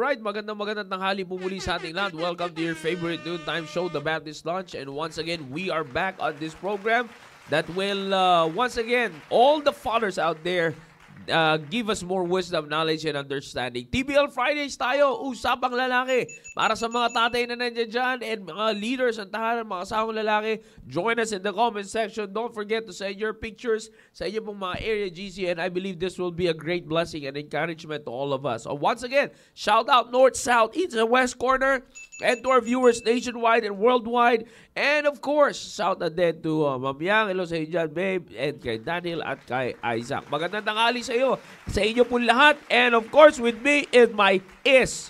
Alright, magandang tanghali po muli sa ating lahat. Welcome to your favorite noontime show, The Baptist Lunch. And once again, we are back on this program that will, once again, all the fathers out there, give us more wisdom, knowledge, and understanding. TBL Fridays tayo, usapang lalaki. Para sa mga tatay na nandiyan dyan and mga leaders ng tahanan, mga asawang lalaki, join us in the comment section. Don't forget to send your pictures sa inyo pong mga area GC, and I believe this will be a great blessing and encouragement to all of us. So once again, shout out North, South, East, and West Corner, and to our viewers nationwide and worldwide. And of course, shout out din to Ma'am Yang, hello sa inyo dyan, babe, and kay Daniel at kay Isaac. Magandang tanghali sa iyo, sa inyo po lahat. And of course, with me is my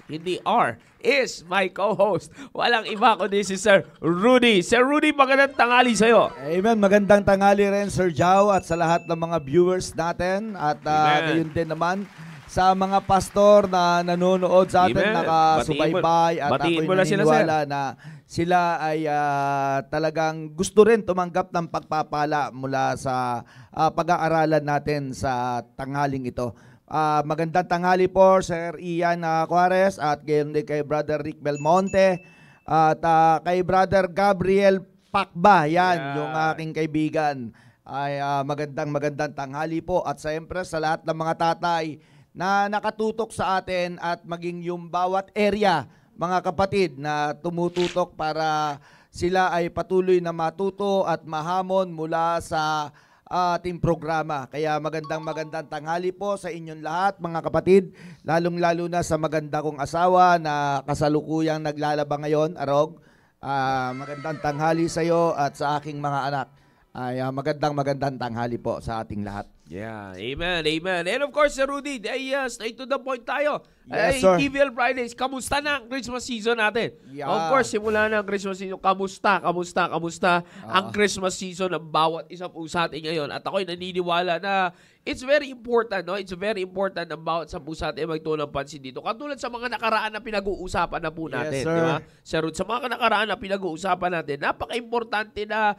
hindi R, is my co-host. Walang iba kundi si Sir Rudy. Sir Rudy, magandang tanghali sa iyo. Amen. Magandang tanghali rin, Sir Jao, at sa lahat ng mga viewers natin. At gayon din naman sa mga pastor na nanonood sa atin, nakasubaybay, at ako'y naniniwala na sila ay talagang gusto rin tumanggap ng pagpapala mula sa pag-aaralan natin sa tanghaling ito. Magandang tanghali po, Sir Ian Juarez, at gayon din kay Brother Rick Belmonte, at kay Brother Gabriel Pakba, yan, yung aking kaibigan. Ay magandang tanghali po, at siyempre sa lahat ng mga tatay na nakatutok sa atin, at maging yung bawat area, mga kapatid, na tumututok para sila ay patuloy na matuto at mahamon mula sa ating programa. Kaya magandang tanghali po sa inyong lahat, mga kapatid, lalong-lalo na sa maganda kong asawa na kasalukuyang naglalaba ngayon, Arog. Magandang tanghali sa iyo at sa aking mga anak. Ay magandang tanghali po sa ating lahat. Yeah, amen. And of course, Sir Rudy, straight to the point tayo. Yes, sir. TVL Fridays, kamusta na ang Christmas season natin? Yeah. Of course, simula na ang Christmas season. Kamusta ang Christmas season ng bawat isa po sa atin ngayon? At ako'y naniniwala na it's very important, no? It's very important na bawat sa po sa atin magtuon ng pansin dito. Katulad sa mga nakaraan na pinag-uusapan na po natin. Yes, sir. Di ba? Sir Rudy, sa mga nakaraan na pinag-uusapan natin, napaka-importante na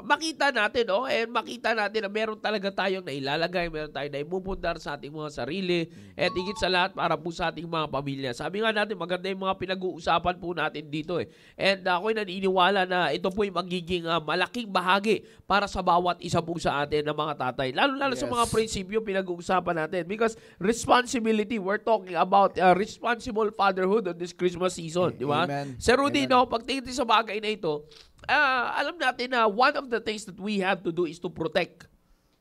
makita natin, no? And makita natin na meron talaga tayong nailalagay, meron tayong naipupundar sa ating mga sarili, at higit sa lahat para po sa ating mga pamilya. Sabi nga natin, maganda yung mga pinag-uusapan po natin dito eh. And ako'y naniniwala na ito po'y magiging malaking bahagi para sa bawat isa po sa atin ng mga tatay. Lalo-lalo sa mga prinsipyo pinag-uusapan natin. Because responsibility, we're talking about responsible fatherhood on this Christmas season. Di ba? Sir Rudy, no, pagtingin sa bagay na ito, alam natin na one of the things that we have to do is to protect.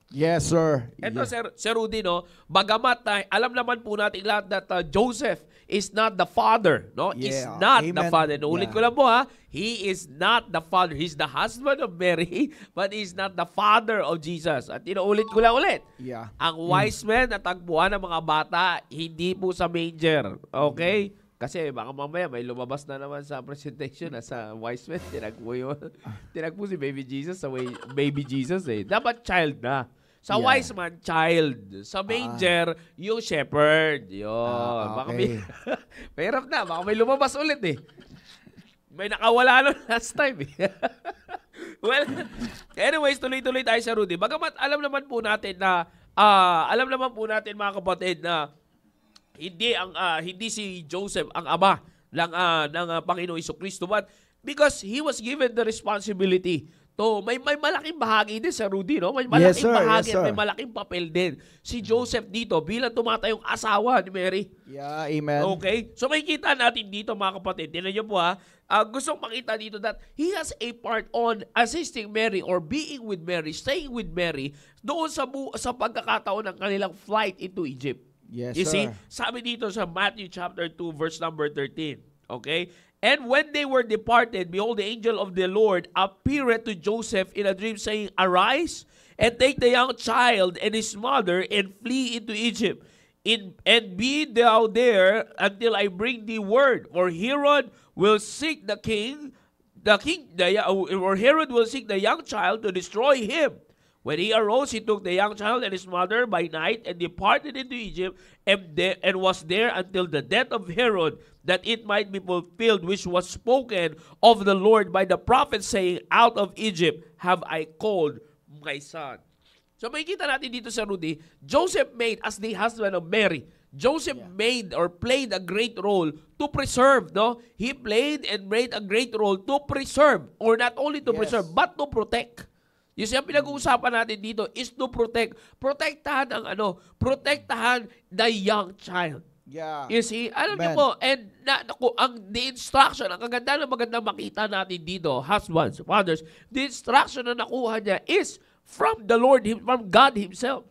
Yes, sir. Ito, Sir Rudy, no, bagamat alam naman po natin lahat that Joseph is not the father, no? Yeah. Is not Amen. the father. Ulit ko lang po, ha? He is not the father. He's the husband of Mary, but he's not the father of Jesus. At inuulit ko lang ulit. Yeah. Ang wise men na tagpuan ng mga bata, hindi po sa manger. Okay? Kasi baka mamaya may lumabas na naman sa presentation na sa wise men. Tinagpo si Baby Jesus sa Baby Jesus eh. Dapat child na. Sa wise man, child. Sa manger, yung shepherd. Yun. Okay. Mahirap na. Baka may lumabas ulit eh. May nakawala nun last time eh. Well, anyways, tuloy-tuloy tayo sa Rudy. Bagamat alam naman po natin mga kapatid na hindi si Joseph ang ama ng Panginoong Jesucristo, but because he was given the responsibility to may malaking bahagi din sa Rudy, no? May malaking bahagi at may malaking papel din si Joseph dito bilang tumatayong asawa ni Mary. Yeah, amen. Okay? So makikita natin dito, mga kapatid. Tingnan niyo po, ha. Gustong makita dito that he has a part on assisting Mary or being with Mary, staying with Mary doon sa pagkakataon ng kanilang flight into Egypt. Yes, you sir. see, sabi dito sa Matthew chapter 2 verse number 13. Okay? And when they were departed, behold, the angel of the Lord appeared to Joseph in a dream, saying, Arise, and take the young child and his mother, and flee into Egypt. And be thou there until I bring thee word. For Herod will seek or Herod will seek the young child to destroy him. When he arose, he took the young child and his mother by night and departed into Egypt and was there until the death of Herod, that it might be fulfilled which was spoken of the Lord by the prophet, saying, Out of Egypt have I called my son. So makikita natin dito sa Rudy, Joseph made as the husband of Mary. Joseph made or played a great role to preserve, no? He played and made a great role to preserve, or not only to preserve, but to protect. You see, ang pinag-uusapan natin dito is to protect. Protektahan ang protektahan the young child. Yeah. You see, alam niyo po, and the instruction, ang magandang makita natin dito, husbands, fathers, the instruction na nakuha niya is from the Lord, from God Himself.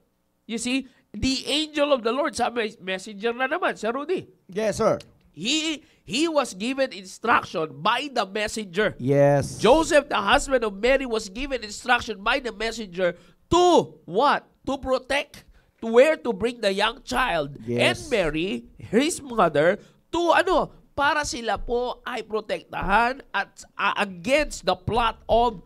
You see, the angel of the Lord, sabi, messenger na naman, Sir Rudy. Yes, sir. He was given instruction by the messenger. Yes. Joseph, the husband of Mary, was given instruction by the messenger to what? To protect, to where to bring the young child and Mary, his mother, to para sila po ay protektahan at against the plot of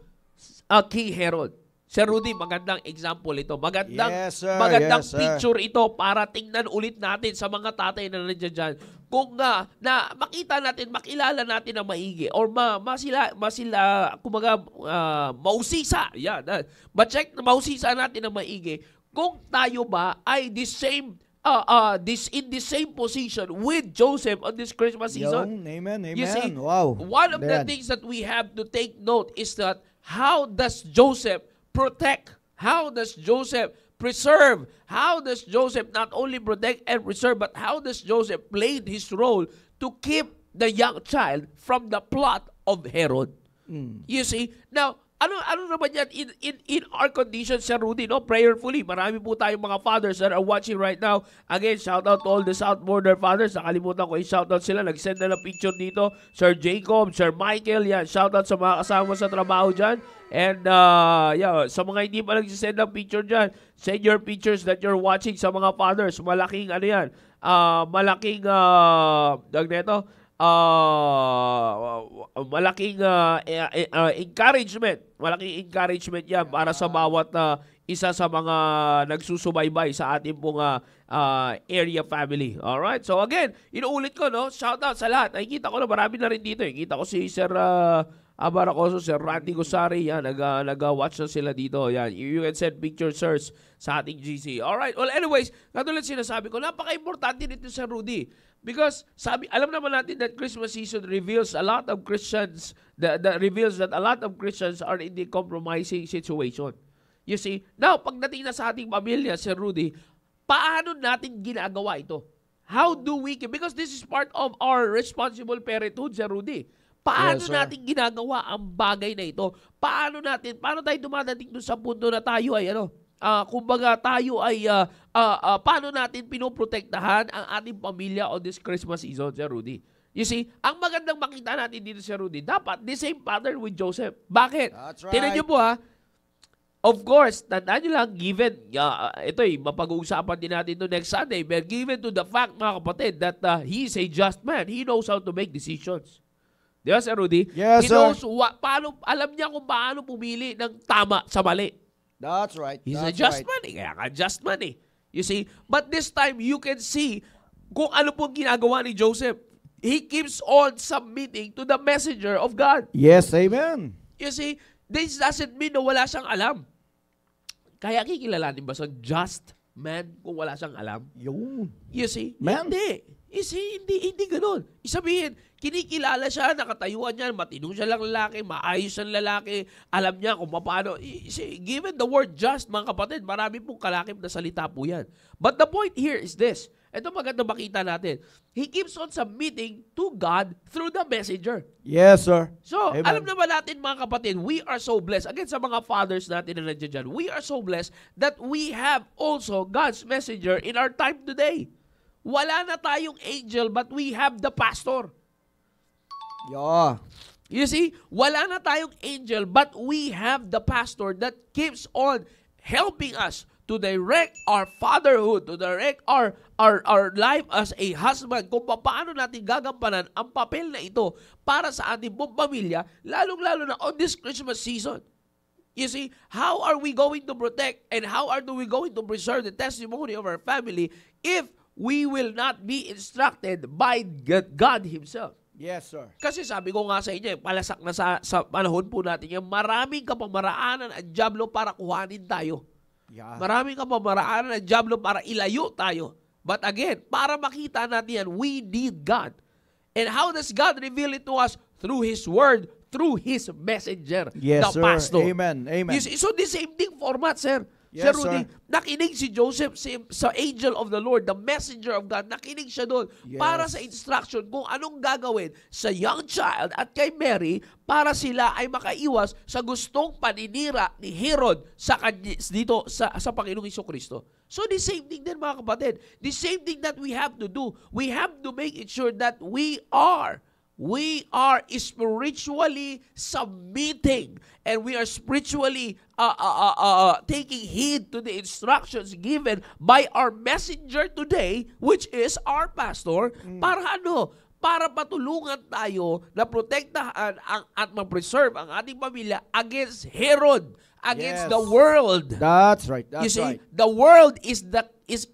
King Herod. Sir Rudy, magandang example ito. Magandang picture ito para tingnan ulit natin sa mga tatay na nandiyan dyan. Kung na makita natin, makilala natin na maigi or mausisa. Yeah, ma-check na mausisa natin na maigi. Kung tayo ba ay in the same position with Joseph on this Christmas season. Amen. You see, wow. One of the things that we have to take note is that how does Joseph protect? How does Joseph preserve? How does Joseph not only protect and preserve, but how does Joseph play his role to keep the young child from the plot of Herod? You see? Now, ano naman yan in our conditions, Sir Rudy, no? Prayerfully. Marami po tayong mga fathers that are watching right now. Again, shout out to all the South Border fathers. Nakalimutan ko i-shout out sila. Nag-send na ng picture dito. Sir Jacob, Sir Michael, yan. Shout out sa mga kasama sa trabaho dyan. And sa mga hindi pa nagsisend ng picture dyan, send your pictures that you're watching sa mga fathers. Malaking encouragement. Malaking encouragement yan para sa bawat isa sa mga nagsusubaybay sa ating pong area family. Alright? So again, inuulit ko, no? Shout out sa lahat. Nakikita ko na marami na rin dito. Kita ko si Sir Abaracoso, Sir Randy Gosari, yan, nag-watch na sila dito. Yan, you can send pictures, sirs, sa ating GC. Alright, well anyways, katulad sinasabi ko, napaka-importante nito, Sir Rudy. Because, alam naman natin that Christmas season reveals a lot of Christians, reveals that a lot of Christians are in the compromising situation. You see, now, pagdating na sa ating pamilya, Sir Rudy, paano natin ginagawa ito? How do we, because this is part of our responsible parenthood, Sir Rudy. Paano natin ginagawa ang bagay na ito? Paano tayo dumadating doon sa punto na tayo ay kumbaga tayo ay paano natin pinoprotektahan ang ating pamilya on this Christmas season, Sir Rudy? You see, ang magandang makita natin dito, Sir Rudy, dapat the same pattern with Joseph. Bakit? That's right. Tingnan niyo po of course, tandaan nyo lang, given, mapag-uusapan din natin to next Sunday, but given to the fact, mga kapatid, that he is a just man, he knows how to make decisions. Di ba, Sir Rudy? Yes, He knows alam niya kung paano pumili ng tama sa mali. That's right. He's a just man. Kaya ka just man eh. You see? But this time, you can see kung ano pong ginagawa ni Joseph. He keeps on submitting to the messenger of God. Yes, amen. You see? This doesn't mean na wala siyang alam. Kaya kikilalanin ba sa just man kung wala siyang alam? You see? Man. Hindi. You see, hindi ganun. Isabihin, kinikilala siya, nakatayuan niya, matinong siya lang lalaki, maayos ang lalaki, alam niya kung paano. See, given the word just, mga kapatid, marami pong kalakip na salita po yan. But the point here is this. Ito maganda makita natin. He keeps on submitting to God through the messenger. Yes, sir. So, amen. alam naman natin mga kapatid, we are so blessed. Again, sa mga fathers natin na nandiyan dyan, we are so blessed that we have also God's messenger in our time today. Wala na tayong angel, but we have the pastor. Yeah. You see, wala na tayong angel, but we have the pastor that keeps on helping us to direct our fatherhood, to direct our life as a husband, kung paano natin gagampanan ang papel na ito para sa ating buong pamilya, lalong-lalo na on this Christmas season. You see, how are we going to protect and how are we going to preserve the testimony of our family if we will not be instructed by God Himself? Yes, sir. Kasi sabi ko nga sa inyo, palasak na sa panahon po natin yan, maraming kapamaraanan ang dyablo para kuhanin tayo. Yeah. Maraming kapamaraanan ang dyablo para ilayo tayo. But again, para makita natin yan, we need God. And how does God reveal it to us? Through His Word, through His messenger, Yes, the sir. pastor. Amen. Amen. So the same thing format, sir. Yes, Sir Rudy, sir. nakinig si Joseph sa angel of the Lord, the messenger of God. Nakinig siya doon para sa instruction kung anong gagawin sa young child at kay Mary para sila ay makaiwas sa gustong paninira ni Herod dito sa Panginoong Jesucristo. So the same thing din, mga kapatid. The same thing that we have to do. We have to make it sure that we are spiritually submitting, and we are spiritually taking heed to the instructions given by our messenger today, which is our pastor, para ano? Para patulungan tayo na protektahan at ma-preserve ang ating pamilya against Herod, against the world. That's right. That's you see, right. the world is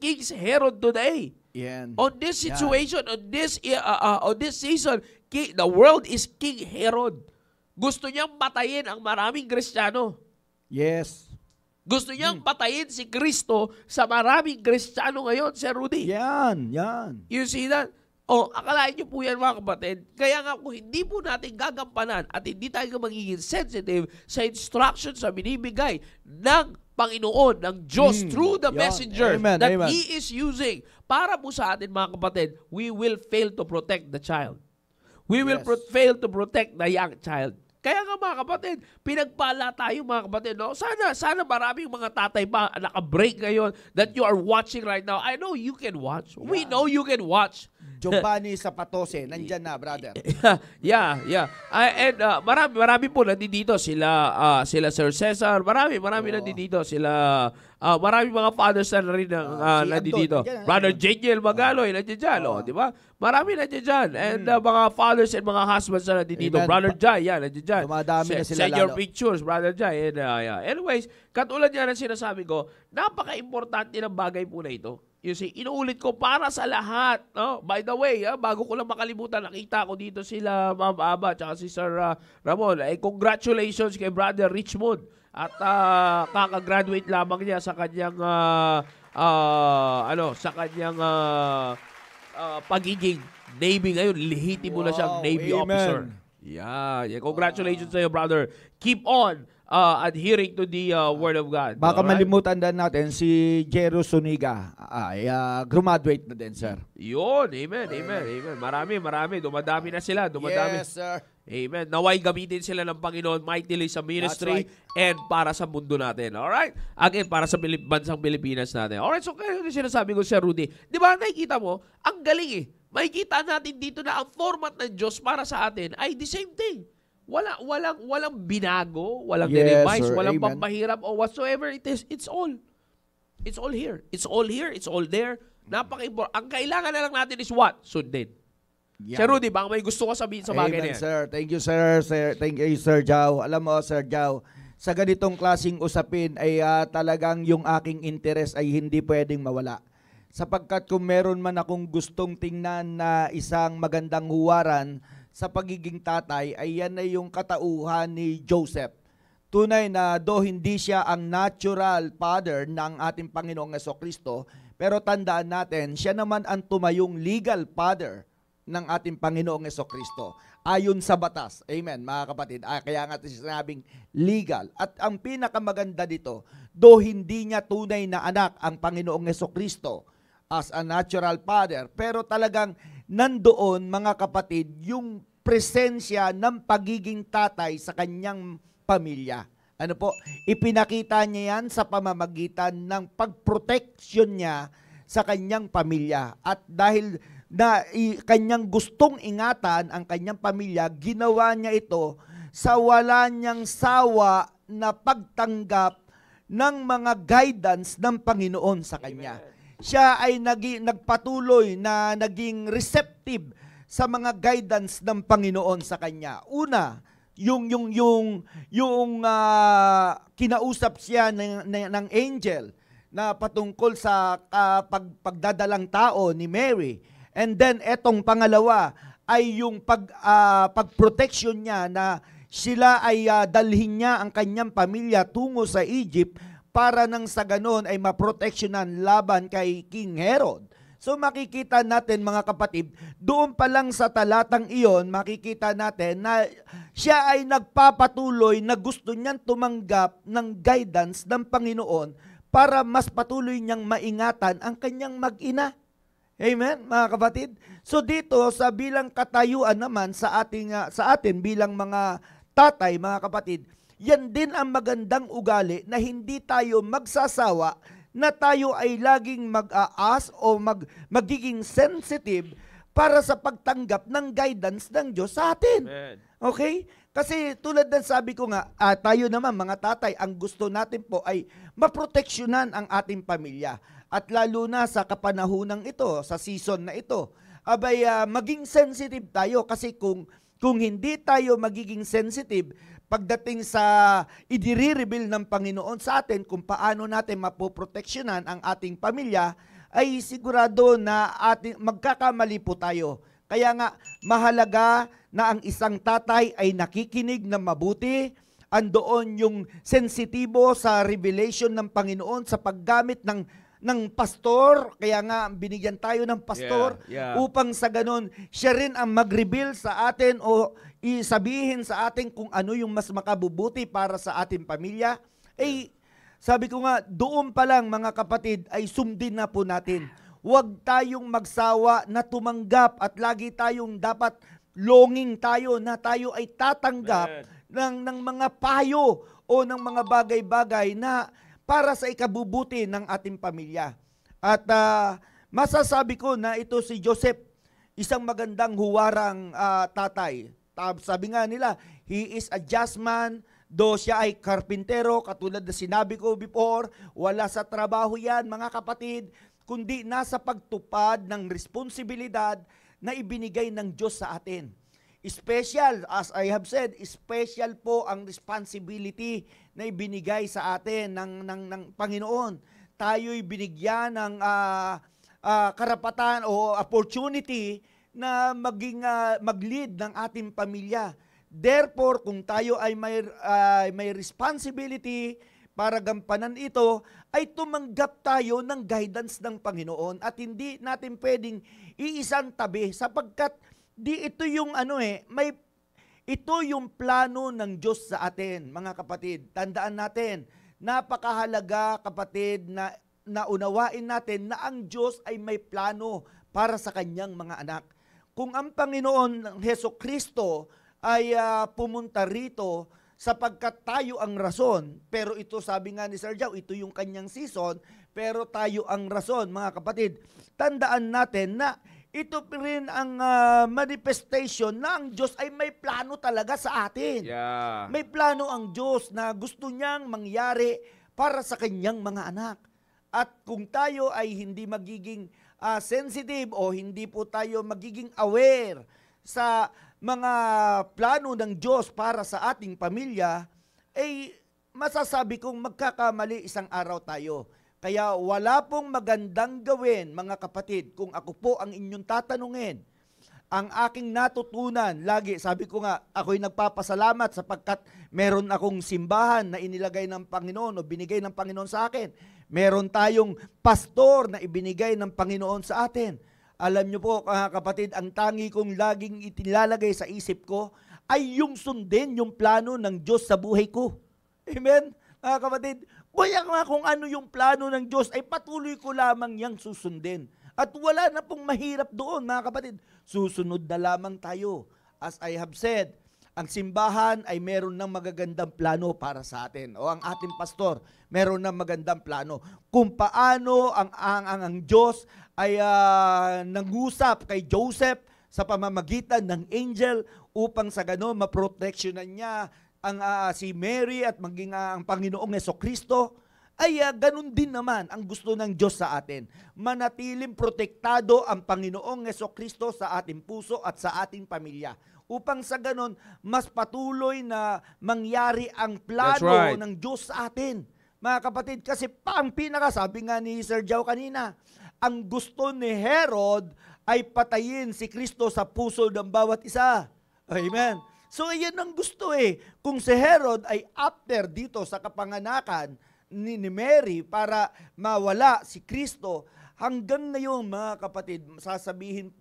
King Herod today. Yan. On this situation, on this season, the world is King Herod. Gusto niyang patayin ang maraming Kristiyano. Yes. Gusto niyang patayin si Kristo sa maraming Kristiyano ngayon, Sir Rudy. Yan. You see that? O, akalain niyo po yan, mga kapatid. Kaya nga kung hindi po natin gagampanan at hindi tayo magiging sensitive sa instructions na binibigay ng Panginoon, ng Diyos, through the messenger that He is using para po sa atin, mga kapatid, we will fail to protect the child. We will fail to protect the young child. Kaya nga, mga kapatid, pinagpala tayo, mga kapatid. No? Sana maraming mga tatay pa naka-break ngayon that you are watching right now. I know you can watch. Yeah. We know you can watch. Giovanni Zapatose, nandyan na, brother. Yeah. And marami po nandito. Sila Sir Cesar. Marami nandito. Marami mga fathers na rin nandito. Brother Jeniel Magaloy, nandiyan dyan. Di ba? Marami nandiyan dyan. And mga fathers and mga husbands na nandito. Brother Jai, nandiyan dyan. Dumadami na sila Send your lalo. pictures, Brother Jai. And, anyways, katulad yan ang sinasabi ko, napaka-importante ng bagay po na ito. You see, inuulit ko para sa lahat. No? By the way, bago ko lang makalimutan, nakita ko dito sila Ma'am Aba at si Sir Ramon. Congratulations kay Brother Richmond. At kakagraduate lamang niya sa kanyang pagiging Navy ngayon. Lihiti mo na siyang Navy officer. Yeah. Congratulations sa iyo, brother. Keep on adhering to the Word of God. Baka malimutan din natin si Jero Suniga. Graduate na din, sir. Yun. Amen. Marami. Dumadami na sila. Yes, sir. Amen. Naway gamitin sila ng Panginoon mightily sa ministry and para sa mundo natin. Alright? Again, para sa bansang Pilipinas natin. Alright, so kaya yung sinasabi ko, Sir Rudy, di ba nakikita mo, ang galing makikita natin dito na ang format ng Diyos para sa atin ay the same thing. Walang binago, walang revise, walang pampahirap o whatsoever it is. It's all here. It's all there. Napaka-important. Ang kailangan na lang natin is what? Sundin. Yeah. Sir Rudy, baka may gusto ko sabihin sa bagay na yan. Sir. Thank you, sir. Thank you, Sir Jao. Alam mo, Sir Jao, sa ganitong klaseng usapin ay talagang yung aking interes ay hindi pwedeng mawala. Sapagkat kung meron man akong gustong tingnan na isang magandang huwaran sa pagiging tatay, ay yan na yung katauhan ni Joseph. Tunay na do hindi siya ang natural father ng ating Panginoong Jesucristo, pero tandaan natin, siya naman ang tumayong legal father ng ating Panginoong Jesucristo ayon sa batas. Amen, mga kapatid. Kaya nga sinabing legal. At ang pinakamaganda dito, do hindi niya tunay na anak ang Panginoong Jesucristo as a natural father, pero talagang nandoon, mga kapatid, yung presensya ng pagiging tatay sa kanyang pamilya. Ano po? Ipinakita niya yan sa pamamagitan ng pagproteksyon niya sa kanyang pamilya. At dahil na kanyang gustong ingatan ang kanyang pamilya, ginawa niya ito sa wala niyang sawa na pagtanggap ng mga guidance ng Panginoon sa kanya. Siya ay nagpatuloy na naging receptive sa mga guidance ng Panginoon sa kanya. Una, yung kinausap siya ng angel na patungkol sa pagdadalang tao ni Mary. And then etong pangalawa ay yung pagproteksyon niya na sila ay dalhin niya ang kanyang pamilya tungo sa Egypt para nang sa ganon ay maproteksyonan laban kay King Herod. So makikita natin mga kapatid, doon pa lang sa talatang iyon, makikita natin na siya ay nagpapatuloy na gusto niyang tumanggap ng guidance ng Panginoon para mas patuloy niyang maingatan ang kanyang mag-ina. Amen, mga kapatid? So dito, sa bilang katayuan naman sa atin bilang mga tatay, mga kapatid, yan din ang magandang ugali na hindi tayo magsasawa na tayo ay laging mag-aas o magiging sensitive para sa pagtanggap ng guidance ng Diyos sa atin. Amen. Okay? Kasi tulad ng sabi ko nga, tayo naman mga tatay, ang gusto natin po ay maproteksyonan ang ating pamilya. At lalo na sa kapanahonang ito, sa season na ito, maging sensitive tayo kasi kung hindi tayo magiging sensitive pagdating sa idiri-reveal ng Panginoon sa atin kung paano natin mapoproteksyonan ang ating pamilya, ay sigurado na magkakamali po tayo. Kaya nga, mahalaga na ang isang tatay ay nakikinig na mabuti, andoon yung sensitibo sa revelation ng Panginoon sa paggamit ng pastor, kaya nga binigyan tayo ng pastor upang sa ganon siya rin ang mag-reveal sa atin o isabihin sa atin kung ano yung mas makabubuti para sa ating pamilya. Sabi ko nga, doon pa lang mga kapatid ay sundin na po natin. Huwag tayong magsawa na tumanggap at lagi tayong dapat longing tayo na tayo ay tatanggap ng mga payo o ng mga bagay-bagay na para sa ikabubuti ng ating pamilya. At masasabi ko na ito si Joseph, isang magandang huwarang tatay. Sabi nga nila, he is a just man, though siya ay karpintero, katulad na sinabi ko before, wala sa trabaho yan mga kapatid, kundi nasa pagtupad ng responsibilidad na ibinigay ng Diyos sa atin. Special, as I have said, special po ang responsibility na ibinigay sa atin ng Panginoon. Tayo'y binigyan ng karapatan o opportunity na mag-lead ng ating pamilya. Therefore, kung tayo ay may responsibility para gampanan ito, ay tumanggap tayo ng guidance ng Panginoon at hindi natin pwedeng iisang tabi sapagkat ito yung ito yung plano ng Diyos sa atin, mga kapatid. Tandaan natin, napakahalaga kapatid na naunawain natin na ang Diyos ay may plano para sa kanyang mga anak. Kung ang Panginoon Hesukristo ay pumunta rito sapagkat tayo ang rason, pero ito sabi nga ni Sir Joe, ito yung kanyang season, pero tayo ang rason, mga kapatid. Tandaan natin na ito rin ang manifestation na ang Diyos ay may plano talaga sa atin. Yeah. May plano ang Diyos na gusto niyang mangyari para sa kanyang mga anak. At kung tayo ay hindi magiging sensitive o hindi po tayo magiging aware sa mga plano ng Diyos para sa ating pamilya, masasabi kong magkakamali isang araw tayo. Kaya wala pong magandang gawin, mga kapatid, kung ako po ang inyong tatanungin. Ang aking natutunan, lagi, sabi ko nga, ako'y nagpapasalamat sapagkat meron akong simbahan na inilagay ng Panginoon o binigay ng Panginoon sa akin. Meron tayong pastor na ibinigay ng Panginoon sa atin. Alam niyo po, mga kapatid, ang tangi kong laging itilalagay sa isip ko ay yung sundin yung plano ng Diyos sa buhay ko. Amen? Mga kapatid, kaya nga kung ano yung plano ng Diyos, ay patuloy ko lamang yang susundin. At wala na pong mahirap doon, mga kapatid. Susunod na lamang tayo. As I have said, ang simbahan ay meron ng magagandang plano para sa atin. O ang ating pastor, meron ng magandang plano. Kung paano ang Diyos ay nangusap kay Joseph sa pamamagitan ng angel upang sa gano'n maproteksyonan niya ang si Mary at maging ang Panginoong Hesukristo, ay ganun din naman ang gusto ng Diyos sa atin. Manatiling protektado ang Panginoong Hesukristo sa ating puso at sa ating pamilya. Upang sa ganun, mas patuloy na mangyari ang plano ng Diyos sa atin. Mga kapatid, kasi ang pinakasabi nga ni Sir Joe kanina, ang gusto ni Herod ay patayin si Kristo sa puso ng bawat isa. Amen. So, iyan ang gusto Kung si Herod ay after dito sa kapanganakan ni Mary para mawala si Kristo, Hanggang ngayon, mga kapatid,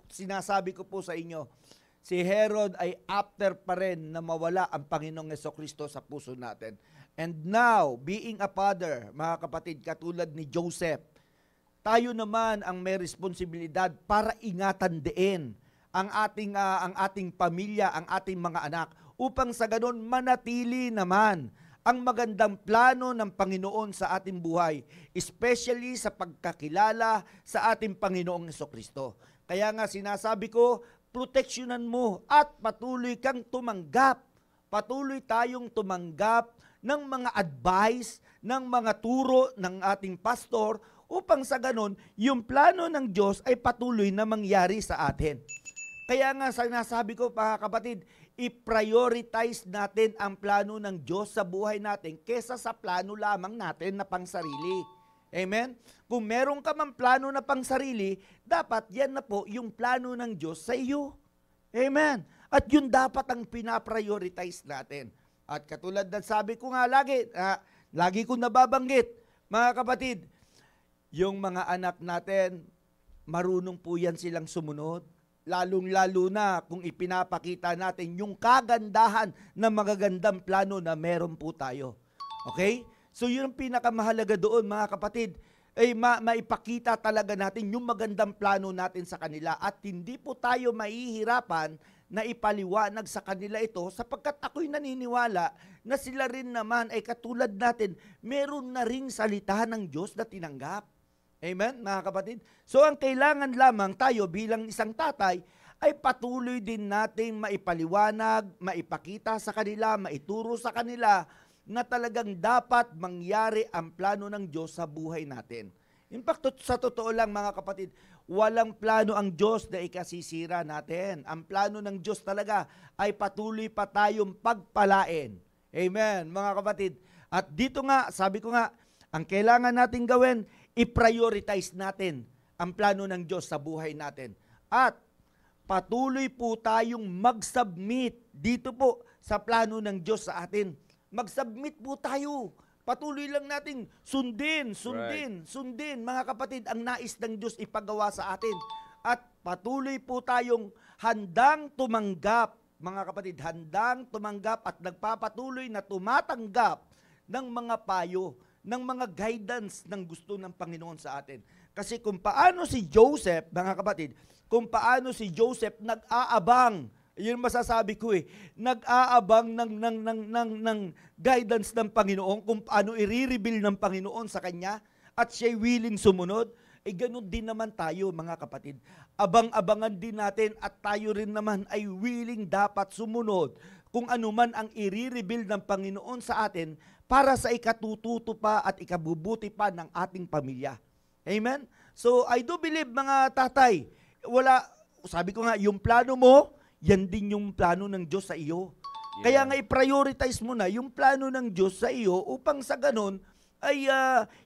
sinasabi ko po sa inyo, si Herod ay after pa rin na mawala ang Panginoong Jesucristo sa puso natin. And now, being a father, mga kapatid, katulad ni Joseph, tayo naman ang may responsibilidad para ingatan din ang ating pamilya, ang ating mga anak, upang sa ganon manatili naman ang magandang plano ng Panginoon sa ating buhay, especially sa pagkakilala sa ating Panginoong Jesucristo. Kaya nga sinasabi ko, proteksyonan mo at patuloy kang tumanggap. Patuloy tayong tumanggap ng mga advice, ng mga turo ng ating pastor, upang sa ganon, yung plano ng Diyos ay patuloy na mangyari sa atin. Kaya nga sinasabi ko, mga kapatid, i-prioritize natin ang plano ng Diyos sa buhay natin kesa sa plano lamang natin na pangsarili. Amen? Kung meron ka mang plano na pangsarili, dapat yan na po yung plano ng Diyos sa iyo. Amen? At yun dapat ang pinaprioritize natin. At katulad ng sabi ko nga lagi ko nababanggit, mga kapatid, yung mga anak natin, marunong po yan silang sumunod. Lalong-lalo na kung ipinapakita natin yung kagandahan ng magagandang plano na meron po tayo. Okay? So yun ang pinakamahalaga doon, mga kapatid, ay maipakita talaga natin yung magandang plano natin sa kanila at hindi po tayo mahihirapan na ipaliwanag sa kanila ito sapagkat ako'y naniniwala na sila rin naman ay katulad natin, meron na ring salita ng Diyos na tinanggap. Amen, mga kapatid? So, ang kailangan lamang tayo bilang isang tatay ay patuloy din natin maipaliwanag, maipakita sa kanila, maituro sa kanila na talagang dapat mangyari ang plano ng Diyos sa buhay natin. In fact, sa totoo lang, mga kapatid, walang plano ang Diyos na ikasisira natin. Ang plano ng Diyos talaga ay patuloy pa tayong pagpalain. Amen, mga kapatid? At dito nga, sabi ko nga, ang kailangan natin gawin, i-prioritize natin ang plano ng Diyos sa buhay natin. At patuloy po tayong mag-submit dito po sa plano ng Diyos sa atin. Mag-submit po tayo. Patuloy lang nating sundin, mga kapatid, ang nais ng Diyos ipagawa sa atin. At patuloy po tayong handang tumanggap, mga kapatid, handang tumanggap at nagpapatuloy na tumatanggap ng mga payo, ng mga guidance ng gusto ng Panginoon sa atin. Kasi kung paano si Joseph, mga kapatid, kung paano si Joseph nag-aabang, yun masasabi ko nag-aabang ng guidance ng Panginoon, kung paano i-reveal ng Panginoon sa kanya, at siya'y willing sumunod, ganun din naman tayo, mga kapatid. Abang-abangan din natin at tayo rin naman ay willing dapat sumunod kung ano man ang i-reveal ng Panginoon sa atin para sa ikatututo pa at ikabubuti pa ng ating pamilya. Amen? So, I do believe, mga tatay, sabi ko nga, yung plano mo, yan din yung plano ng Diyos sa iyo. Yeah. Kaya nga, i-prioritize mo na yung plano ng Diyos sa iyo upang sa ganon ay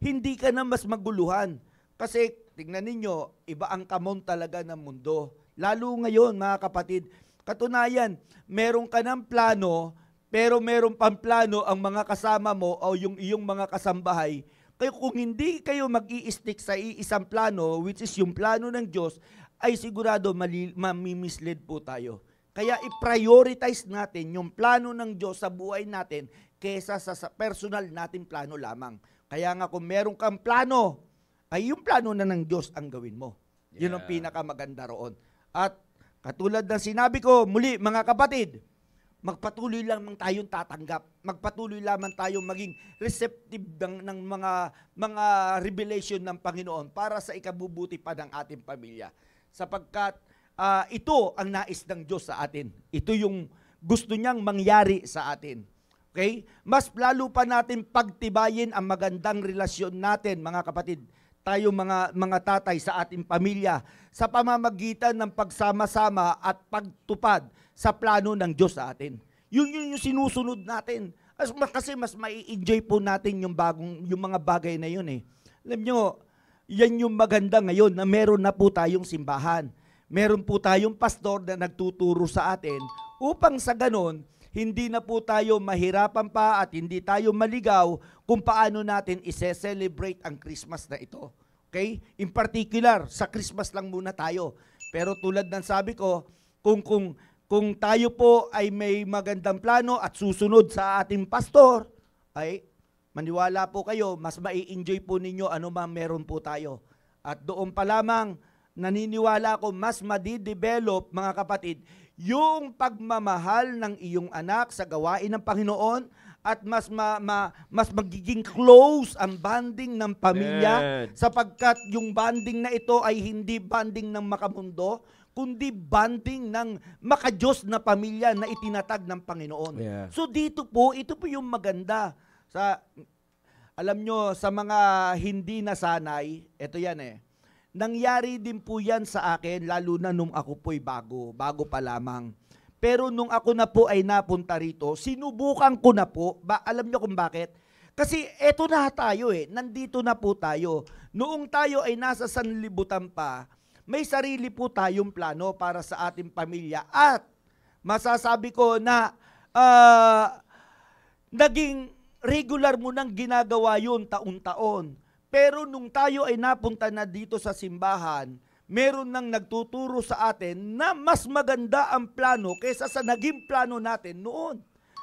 hindi ka na mas maguluhan. Kasi, tingnan ninyo, iba ang kamon talaga ng mundo. Lalo ngayon, mga kapatid, katunayan, meron ka ng plano, pero meron pang plano ang mga kasama mo o yung iyong mga kasambahay. Kaya kung hindi kayo mag-i-stick sa isang plano, which is yung plano ng Diyos, ay sigurado mamimislead po tayo. Kaya i-prioritize natin yung plano ng Diyos sa buhay natin kesa sa personal nating plano lamang. Kaya nga kung meron kang plano, ay yung plano na ng Diyos ang gawin mo. Yun ang pinakamaganda roon. At katulad ng sinabi ko, muli mga kapatid, magpatuloy lamang tayong tatanggap. Magpatuloy lamang tayong maging receptive ng mga revelation ng Panginoon para sa ikabubuti pa ng ating pamilya. Sapagkat ito ang nais ng Diyos sa atin. Ito yung gusto niyang mangyari sa atin. Okay? Mas lalo pa natin pagtibayin ang magandang relasyon natin, mga kapatid, tayo mga tatay sa ating pamilya sa pamamagitan ng pagsama-sama at pagtupad sa plano ng Diyos sa atin. Yun yung sinusunod natin. Kasi mas mai-enjoy po natin yung mga bagay na yun eh. Alam nyo, yan yung maganda ngayon na meron na po tayong simbahan. Meron po tayong pastor na nagtuturo sa atin upang sa ganon, hindi na po tayo mahirapan pa at hindi tayo maligaw kung paano natin i-celebrate ang Christmas na ito. Okay? In particular, sa Christmas lang muna tayo. Pero tulad ng sabi ko, kung tayo po ay may magandang plano at susunod sa ating pastor, ay maniwala po kayo, mas mai-enjoy po ninyo ano man meron po tayo. At doon pa lamang, naniniwala ko, mas madidevelop, mga kapatid, yung pagmamahal ng iyong anak sa gawain ng Panginoon at mas magiging close ang bonding ng pamilya sapagkat yung bonding na ito ay hindi bonding ng makamundo, kundi bonding ng makadiyos na pamilya na itinatag ng Panginoon. Yeah. So dito po, ito po yung maganda. Alam nyo, sa mga hindi nasanay, ito yan nangyari din po yan sa akin, lalo na nung ako po'y bago pa lamang. Pero nung ako na po ay napunta rito, sinubukan ko na po. Alam nyo kung bakit? Kasi eto na tayo nandito na po tayo. Noong tayo ay nasa sanlibutan pa, may sarili po tayong plano para sa ating pamilya. At masasabi ko na naging regular mo nang ginagawa yun taon-taon. Pero nung tayo ay napunta na dito sa simbahan, meron nang nagtuturo sa atin na mas maganda ang plano kaysa sa naging plano natin noon.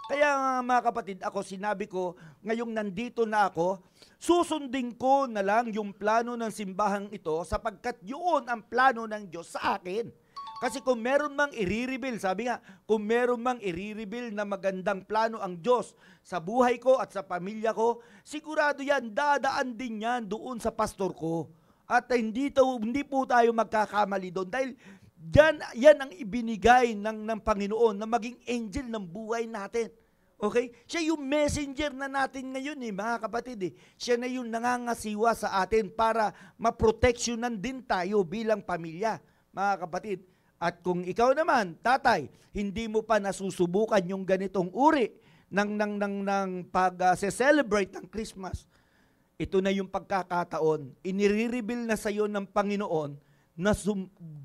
Kaya mga kapatid, sinabi ko, ngayong nandito na ako, susundin ko na lang yung plano ng simbahang ito sapagkat yun ang plano ng Diyos sa akin. Kasi kung meron mang i-reveal, sabi nga, kung meron mang i-reveal na magandang plano ang Diyos sa buhay ko at sa pamilya ko, sigurado yan, dadaan din yan doon sa pastor ko. At hindi po tayo magkakamali doon dahil yan ang ibinigay ng Panginoon na maging angel ng buhay natin. Okay? Siya yung messenger na natin ngayon mga kapatid. Siya na yung nangangasiwa sa atin para maproteksyonan din tayo bilang pamilya, mga kapatid. At kung ikaw naman, tatay, hindi mo pa nasusubukan yung ganitong uri ng pag-celebrate ng Christmas, ito na yung pagkakataon, inire-reveal na sa iyo ng Panginoon na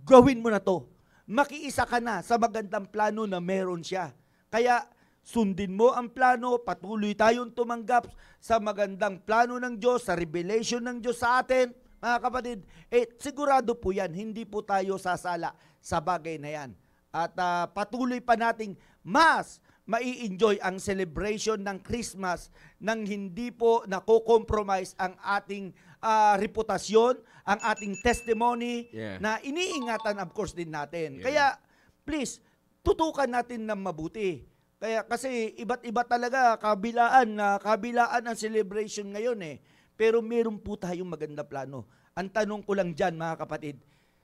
gawin mo na to. Makiisa ka na sa magandang plano na meron siya. Kaya sundin mo ang plano, patuloy tayong tumanggap sa magandang plano ng Diyos, sa revelation ng Diyos sa atin, mga kapatid. Sigurado po yan, hindi po tayo sasala sa bagay na yan. At patuloy pa nating mas mai-enjoy ang celebration ng Christmas nang hindi po nako-compromise ang ating reputasyon, ang ating testimony na iniingatan of course din natin. Kaya please, tutukan natin ng mabuti. Kasi iba't iba talaga kabilaan ang celebration ngayon Pero meron po tayong maganda plano. Ang tanong ko lang dyan mga kapatid,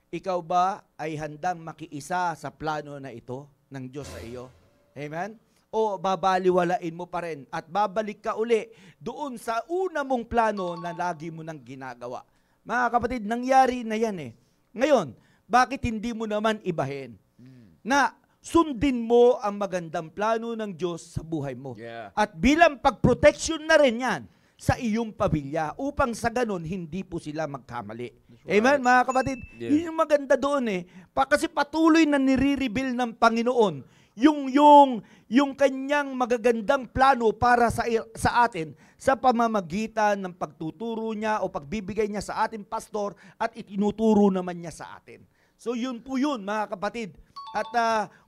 ikaw ba ay handang makiisa sa plano na ito ng Diyos sa iyo? Amen? O babaliwalain mo pa rin at babalik ka uli doon sa una mong plano na lagi mo nang ginagawa. Mga kapatid, nangyari na yan Ngayon, bakit hindi mo naman ibahin na sundin mo ang magandang plano ng Diyos sa buhay mo? At bilang pag-protection na rin yan sa iyong pamilya upang sa ganun hindi po sila magkamali. Right. Amen, mga kapatid? Yun yung maganda doon kasi patuloy na nire-reveal ng Panginoon yung kanyang magagandang plano para sa atin sa pamamagitan ng pagtuturo niya o pagbibigay niya sa ating pastor at itinuturo naman niya sa atin. So yun po yun, mga kapatid. At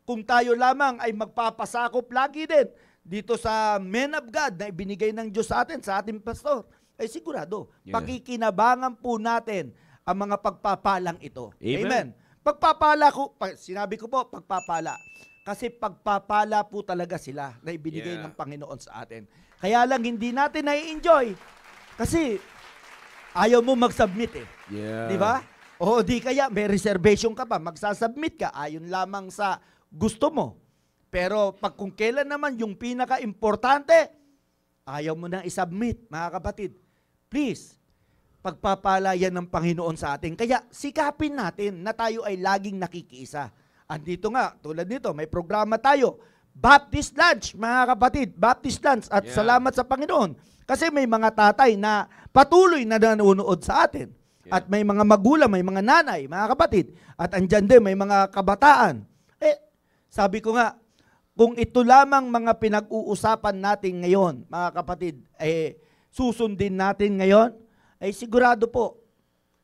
kung tayo lamang ay magpapasakop lagi din dito sa men of God na ibinigay ng Diyos sa atin, sa ating pastor, ay sigurado, pakikinabangan po natin ang mga pagpapalang ito. Amen. Pagpapala ko, sinabi ko po, pagpapala. Kasi pagpapala po talaga sila na ibinigay ng Panginoon sa atin. Kaya lang hindi natin na-enjoy kasi ayaw mo mag-submit Di ba? O di kaya may reservation ka pa, magsasubmit ka ayon lamang sa gusto mo. Pero kung kailan naman yung pinaka-importante, ayaw mo nang isubmit, mga kapatid. Please, pagpapala yan ng Panginoon sa atin. Kaya sikapin natin na tayo ay laging nakikiisa. Andito nga, tulad nito, may programa tayo. Baptist Lunch, mga kapatid. Baptist Lunch. At salamat sa Panginoon. Kasi may mga tatay na patuloy na nanonood sa atin. At may mga magulang, may mga nanay, mga kapatid. At andyan din, may mga kabataan. Sabi ko nga, kung ito lamang mga pinag-uusapan natin ngayon, mga kapatid, susundin natin ngayon, ay sigurado po,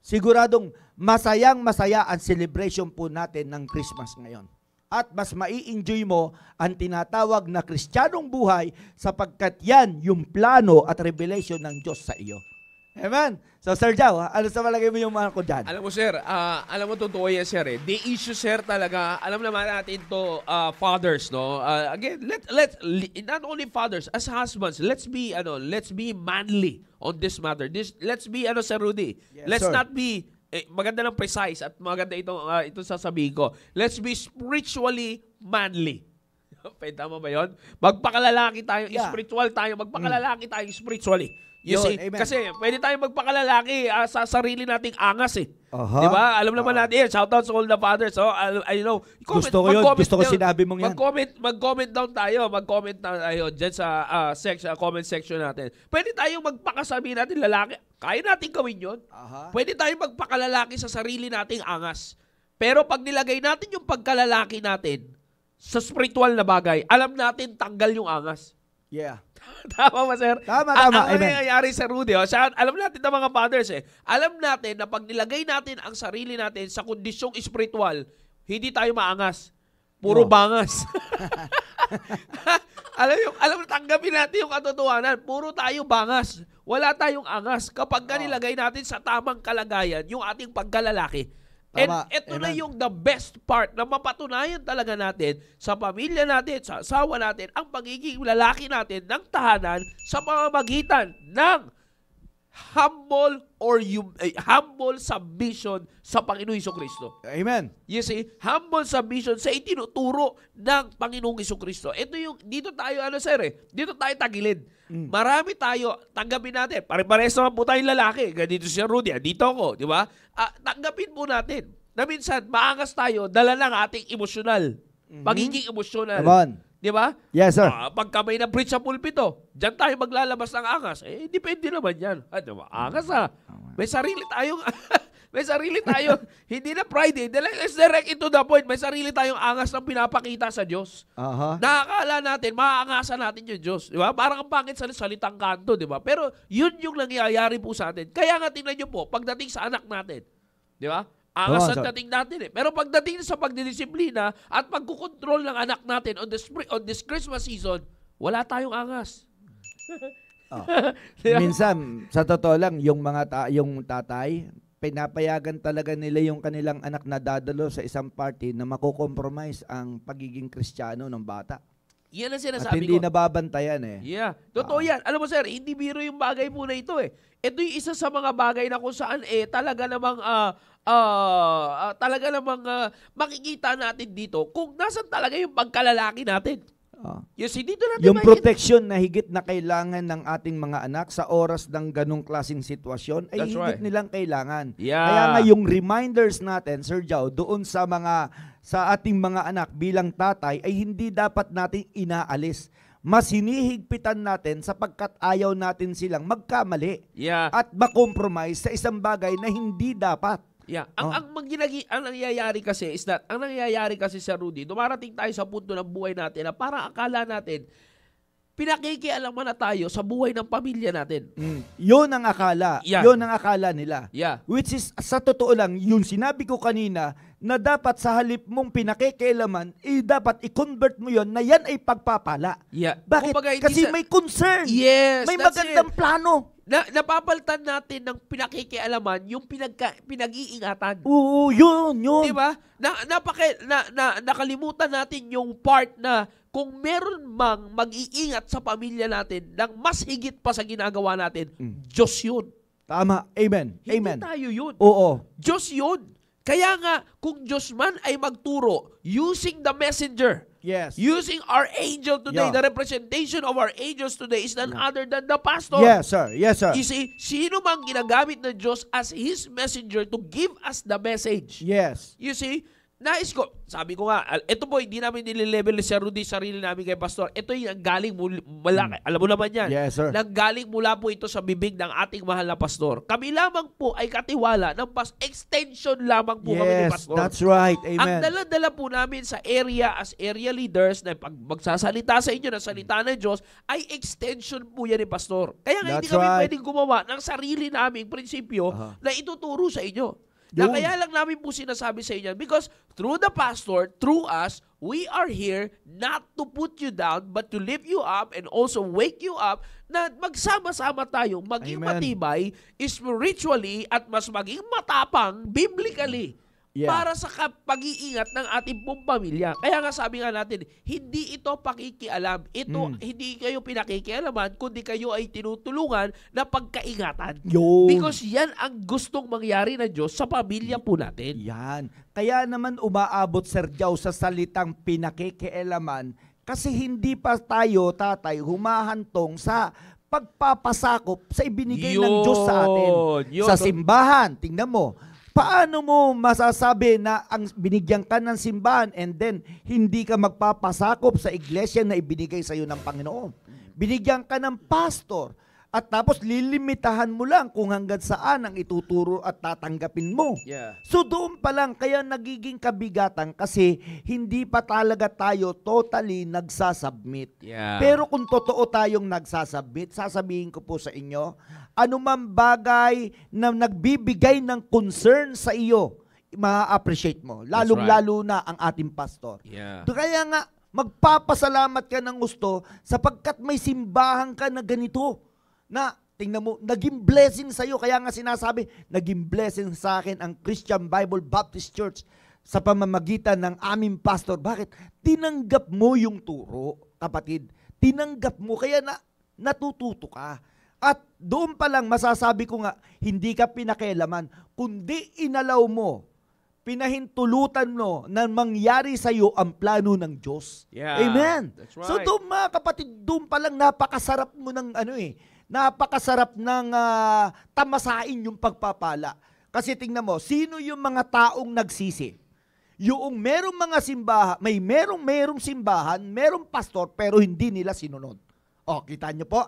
siguradong masayang-masaya ang celebration po natin ng Christmas ngayon. At mas mai-enjoy mo ang tinatawag na Kristiyanong buhay sapagkat yan yung plano at revelation ng Diyos sa iyo. Amen? So, Sir Jao, ano sa malagay mo yung mga ko dyan? Alam mo, sir, alam mo, totoo yan, sir. The issue, sir, talaga, alam naman natin to, fathers, no? Again, not only fathers, as husbands, let's be manly on this matter. Let's be, Sir Rudy, Yes, let's sir. not be, maganda ng precise at maganda itong sasabihin ko. Let's be spiritually manly. Tama ba yun? Magpakalalaki tayo, spiritual tayo, magpakalalaki tayo spiritually. You see? Amen. Kasi pwede tayong magpakalalaki sa sarili nating angas eh. Aha. Di ba? Alam naman natin, shout out sa all the fathers. So, I know. Gusto ko yun. Gusto ko sinabi mong yan. Mag-comment down tayo. Mag-comment down tayo dyan sa comment section natin. Pwede tayong magpakasabi natin lalaki. Kaya natin gawin yun. Aha. Pwede tayong magpakalalaki sa sarili nating angas. Pero pag nilagay natin yung pagkalalaki natin sa spiritual na bagay, alam natin tanggal yung angas. Yeah. Tama ba, sir? Tama. Ang Amen. nangyayari sa Rudy, alam natin ng mga fathers alam natin na pag nilagay natin ang sarili natin sa kondisyong espiritual, hindi tayo maangas. Puro bangas. alam mo, tanggapin natin yung katotohanan. Puro tayo bangas. Wala tayong angas. Kapag nilagay natin sa tamang kalagayan, yung ating pagkalalaki. And Tama. ito na Amen. yung the best part na mapatunayan talaga natin sa pamilya natin, sa asawa natin, ang pagiging lalaki natin ng tahanan sa pamamagitan ng humble submission sa Panginoong Hesukristo. Amen. You see, humble submission sa itinuturo ng Panginoong Hesukristo. Ito yung, dito tayo, dito tayo tagilid. Marami tayo, tanggapin natin. Pare-pares naman po tayong lalaki. Ganito si Rudy, dito ako, di ba? Tanggapin po natin na minsan, maangas tayo, dala ng ating emosyonal. Pagiging emosyonal. Come on. Di ba? Yes, sir. Pagka may na-preach sa pulpito, dyan tayo maglalabas ng angas. Depende naman yan. Diba? Angas May sarili tayong, hindi na pride Let's direct into the point. May sarili tayong angas na pinapakita sa Diyos. Aha. Nakakala natin, maaangasan natin yung Diyos. Di ba? Parang ang pangit sa salitang kanto, di ba? Pero yun yung nangyayari po sa atin. Kaya nga tingnan nyo po, pagdating sa anak natin, di ba? Angas ang dating natin Pero pagdating sa pagdidisiplina at pagkukontrol ng anak natin on this Christmas season, wala tayong angas. Diba? Minsan, sa totoo lang, yung yung tatay, pinapayagan talaga nila yung kanilang anak na dadalo sa isang party na makokompromise ang pagiging Kristiyano ng bata. Yan ang At sinasabi hindi ko. nababantayan Yeah. Totoo yan. Alam mo, sir, hindi biro yung bagay po na ito Ito yung isa sa mga bagay na kung saan talaga namang makikita natin dito kung nasan talaga yung pagkalalaki natin. You see, dito natin Yung protection na higit na kailangan ng ating mga anak sa oras ng ganong klaseng sitwasyon ay That's higit right. nilang kailangan. Yeah. Kaya nga yung reminders natin, Sir Jao, doon sa ating mga anak bilang tatay ay hindi dapat nating inaalis. Mas hinihigpitan natin sapagkat ayaw natin silang magkamali at makompromise sa isang bagay na hindi dapat. Yeah. Ang nangyayari kasi is that, ang nangyayari kasi sa Rudy, dumarating tayo sa punto ng buhay natin na parang akala natin, pinakikialaman na tayo sa buhay ng pamilya natin. Yun ang akala. Yeah. Yun ang akala nila. Yeah. Which is, sa totoo lang, yung sinabi ko kanina, na dapat sa halip mong pinakikialaman, dapat i-convert mo yon na yan ay pagpapala. Yeah. Bakit? Kumbaga, Kasi may concern. Yes, may that's magandang plano. Napapalitan natin ng pinakikialaman yung pinag-iingatan. Oo, yun. Diba? Nakalimutan natin yung part na kung meron mang mag-iingat sa pamilya natin ng mas higit pa sa ginagawa natin, Diyos yun. Tama. Amen. Amen. Hindi tayo yun. Oo. Diyos yun. Kaya nga, kung Diyos man ay magturo using the messenger, Yes. using our angel today, Yeah. the representation of our angels today is none other than the pastor. Yes, sir. Yes, sir. You see, sino mang ginagamit ng Diyos as His messenger to give us the message. Yes. You see, nais ko, sabi ko nga, ito po, hindi namin nililevel ni Sir Rudy, sarili namin kay Pastor. Ito yung galing mula, alam mo naman yan. Yes, sir. Nanggaling mula po ito sa bibig ng ating mahal na Pastor. Kami lamang po ay katiwala ng extension lamang po kami ni Pastor. That's right. Amen. Ang dala-dala po namin sa area as area leaders na pag magsasalita sa inyo ng salita ng Diyos ay extension po yan ni Pastor. Kaya nga hindi kami pwedeng gumawa ng sarili naming prinsipyo na ituturo sa inyo. Na kaya lang namin po sinasabi sa inyo because through the pastor, through us, we are here not to put you down but to lift you up and also wake you up na magsama-sama tayo, maging matibay spiritually at mas maging matapang biblically. Para sa pag-iingat ng ating pong pamilya. Kaya nga sabi nga natin, hindi ito pakikialam. Ito, hindi kayo pinakikialaman, kundi kayo ay tinutulungan na pagkaingatan. Because yan ang gustong mangyari ng Diyos sa pamilya po natin. Yan. Kaya naman umaabot, Sir Jow, sa salitang pinakikialaman kasi hindi pa tayo, tatay, humahantong sa pagpapasakop sa ibinigay ng Diyos sa atin. Sa simbahan, tingnan mo, paano mo masasabi na ang binigyan ka ng simbahan and then hindi ka magpapasakop sa iglesia na ibinigay sa iyo ng Panginoon? Binigyan ka ng pastor at tapos lilimitahan mo lang kung hanggang saan ang ituturo at tatanggapin mo. So doon pa lang kaya nagiging kabigatan kasi hindi pa talaga tayo totally nagsasubmit. Pero kung totoo tayong nagsasubmit, sasabihin ko po sa inyo, anumang bagay na nagbibigay ng concern sa iyo, ma-appreciate mo. Lalong-lalo na ang ating pastor. Kaya nga, magpapasalamat ka ng gusto sapagkat may simbahan ka na ganito. Na, tingnan mo, naging blessing sa iyo. Kaya nga sinasabi, naging blessing sa akin ang Christian Bible Baptist Church sa pamamagitan ng aming pastor. Bakit? Tinanggap mo yung turo, kapatid. Tinanggap mo, kaya natututo ka. At doon pa lang masasabi ko nga, hindi ka pinakialaman, kundi inalaw mo, pinahintulutan mo na mangyari sa iyo ang plano ng Diyos. Amen. That's right. So doon mga kapatid, doon pa lang napakasarap mo ng napakasarap ng tamasain yung pagpapala. Kasi tingnan mo, sino yung mga taong nagsisi? Yung merong mga simbahan, merong simbahan, merong pastor, pero hindi nila sinunod. O, kita nyo po,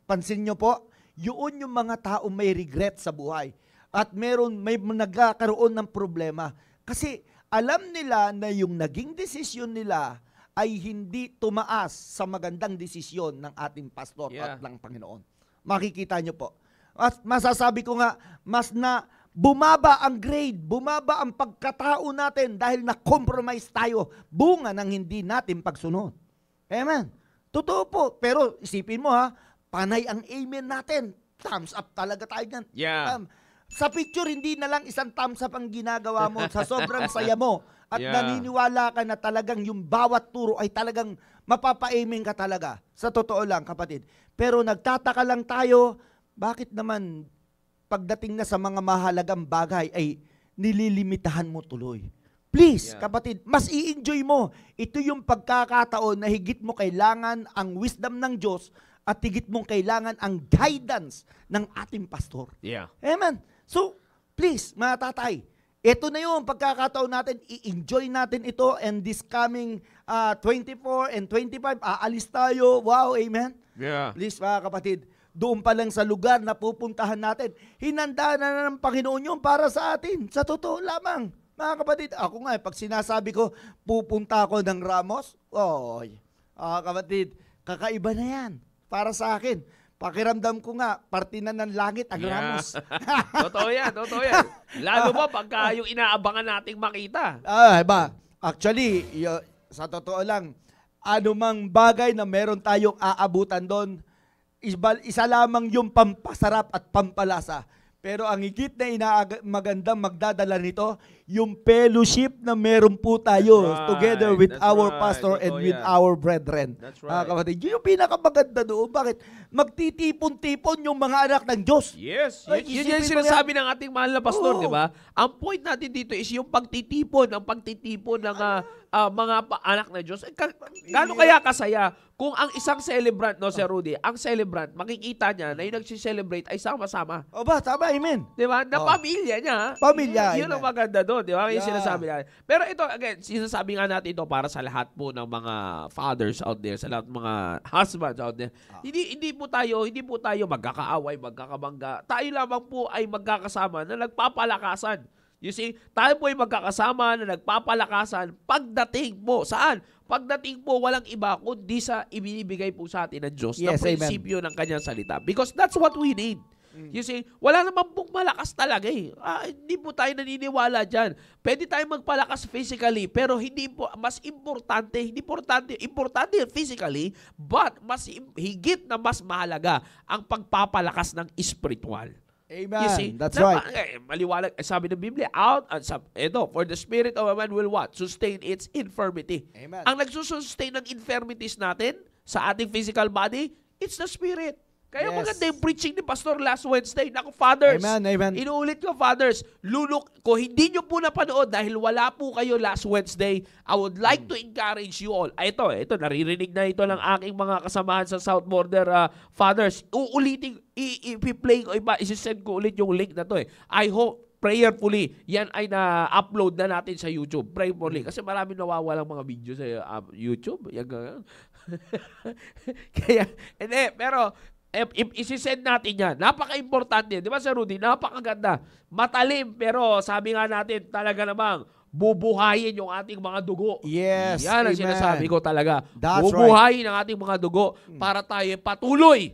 pansin nyo po, yun yung mga taong may regret sa buhay. At may nagkakaroon ng problema. Kasi alam nila na yung naging desisyon nila ay hindi tumaas sa magandang desisyon ng ating pastor at ng Panginoon. Makikita nyo po. At masasabi ko nga, mas na bumaba ang grade, bumaba ang pagkatao natin dahil na-compromise tayo, bunga ng hindi natin pagsunod. Amen. Totoo po. Pero isipin mo panay ang amen natin. Thumbs up talaga tayo yan. Sa picture, hindi na lang isang thumbs up ang ginagawa mo sa sobrang saya mo. At naniniwala ka na talagang yung bawat turo ay talagang mapapa-amen ka talaga. Sa totoo lang, kapatid. Pero nagtataka lang tayo, bakit naman pagdating na sa mga mahalagang bagay ay nililimitahan mo tuloy? Please, kapatid, mas i-enjoy mo. Ito yung pagkakataon na higit mo kailangan ang wisdom ng Diyos at higit mong kailangan ang guidance ng ating pastor. Amen. So, please, mga tatay, ito na yung pagkakataon natin, i-enjoy natin ito and this coming 24 and 25, aalis tayo. Wow, amen. Please, mga kapatid, doon pa lang sa lugar na pupuntahan natin, hinanda na ng Panginoon yun para sa atin. Sa totoo lamang, mga kapatid. Ako nga, pag sinasabi ko, pupunta ako ng Ramos, kapatid, kakaiba na yan para sa akin. Pakiramdam ko nga, parte na ng langit ang Ramos. Totoo yan. Lalo ba pagka yung inaabangan nating makita. Actually, sa totoo lang, anumang bagay na meron tayong aabutan doon, isa lamang yung pampasarap at pampalasa. Pero ang higit na magandang magdadala nito, yung fellowship na meron po tayo together with our pastor and with our brethren. Kapatid, yun yung pinakamaganda doon. Bakit? Magtitipon-tipon yung mga anak ng Diyos. Yun yung sinasabi ng ating mahal na pastor, di ba? Ang point natin dito is yung pagtitipon ng mga anak ng Diyos. Gano'n kaya kasaya kung ang isang celebrant, Sir Rudy, ang celebrant, makikita niya na yung nagsiselebrate ay sama-sama. Tama, amen. Di ba? Na pamilya niya. Pamilya. Yun ang maganda doon. ganun, di ba? Yung Yeah. sinasabi natin. Pero ito, again, sinasabi nga natin ito para sa lahat po ng mga fathers out there, sa lahat ng mga husbands out there. Hindi po tayo magkakaaway, magkakabangga. Tayo lamang po ay magkakasama na nagpapalakasan. You see, tayo po ay magkakasama na nagpapalakasan pagdating po. Saan? Pagdating po, walang iba kundi sa ibinibigay po sa atin ng Diyos na prinsipyo ng kanyang salita. Because that's what we need. You see, wala naman pong malakas talaga eh. Hindi po tayo naniniwala dyan. Pwede tayo magpalakas physically, pero hindi po, mas importante physically, but higit na mas mahalaga ang pagpapalakas ng spiritual. Amen. You see, That's right. Maliwalag, sabi ng Biblia, for the spirit of a man will what? Sustain its infirmity. Amen. Ang nagsusustain ng infirmities natin sa ating physical body, it's the spirit. Kaya maganda yung preaching ni Pastor last Wednesday. Naku, fathers, inuulit ko, fathers, kung hindi nyo po napanood dahil wala po kayo last Wednesday, I would like to encourage you all. Ito, naririnig na ito ng aking mga kasamahan sa South Border fathers. Uulitin, i-play ko, isi-send ko ulit yung link na to eh. I hope, prayerfully, yan ay na-upload na natin sa YouTube. Prayerfully. Kasi marami nawawalang mga video sa YouTube. Kaya, pero, isi-send natin yan. Napaka-importante. Di ba, Sir Rudy? Napakaganda. Matalim, pero sabi nga natin, talaga namang bubuhayin yung ating mga dugo. Yes, yan ang sinasabi ko talaga. That's bubuhayin ang ating mga dugo para tayo patuloy.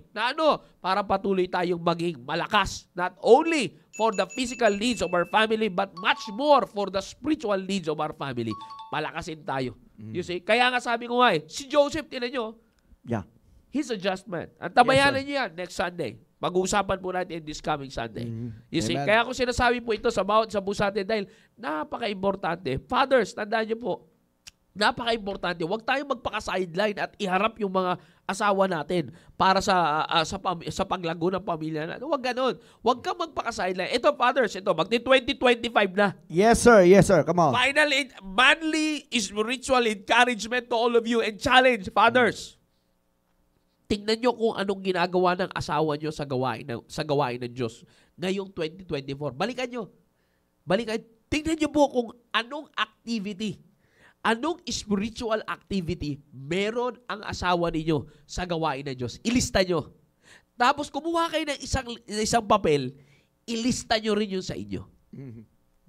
Para patuloy tayong maging malakas. Not only for the physical needs of our family, but much more for the spiritual needs of our family. Palakasin tayo. You see? Kaya nga sabi ko nga si Joseph, tinan nyo, he's a just man. Ang tabayanan niya yan next Sunday. Pag-uusapan po natin this coming Sunday. You see? Kaya ako sinasabi po ito sa bawat sa busatin dahil napaka-importante. Fathers, tandaan niyo po, napaka-importante. Huwag tayong magpaka-sideline at iharap yung mga asawa natin para sa paglago ng pamilya natin. Huwag ganun. Huwag kang magpaka-sideline. Ito, fathers, magti-2025 na. Yes, sir. Yes, sir. Come on. Finally, manly spiritual encouragement to all of you and challenge, fathers. Tingnan nyo kung anong ginagawa ng asawa nyo sa gawain ng Diyos ngayong 2024. Balikan nyo. Tingnan nyo po kung anong activity, anong spiritual activity meron ang asawa ninyo sa gawain ng Diyos. Ilista nyo. Tapos kumuha kayo ng isang papel, ilista nyo rin yun sa inyo.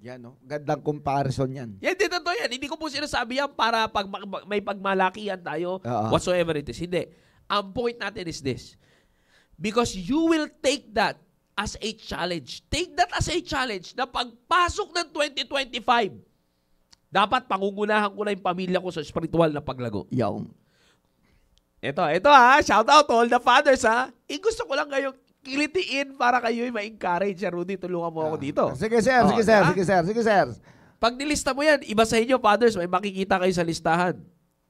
Yan, no? Gandang comparison yan. Yan, totoo yan. Hindi ko po sinasabi yan para may pagmalakihan tayo, whatsoever it is. Hindi. Ang point natin is this. Because you will take that as a challenge. Take that as a challenge na pagpasok ng 2025, dapat pangungunahan ko na yung pamilya ko sa spiritual na paglago. Yung. Ito shout out to all the fathers gusto ko lang kayong kilitiin para kayo'y ma-encourage. Rudy, tulungan mo ako dito. Sige, sir. Sige, sir. Pag nilista mo yan, iba sa inyo, fathers, may makikita kayo sa listahan.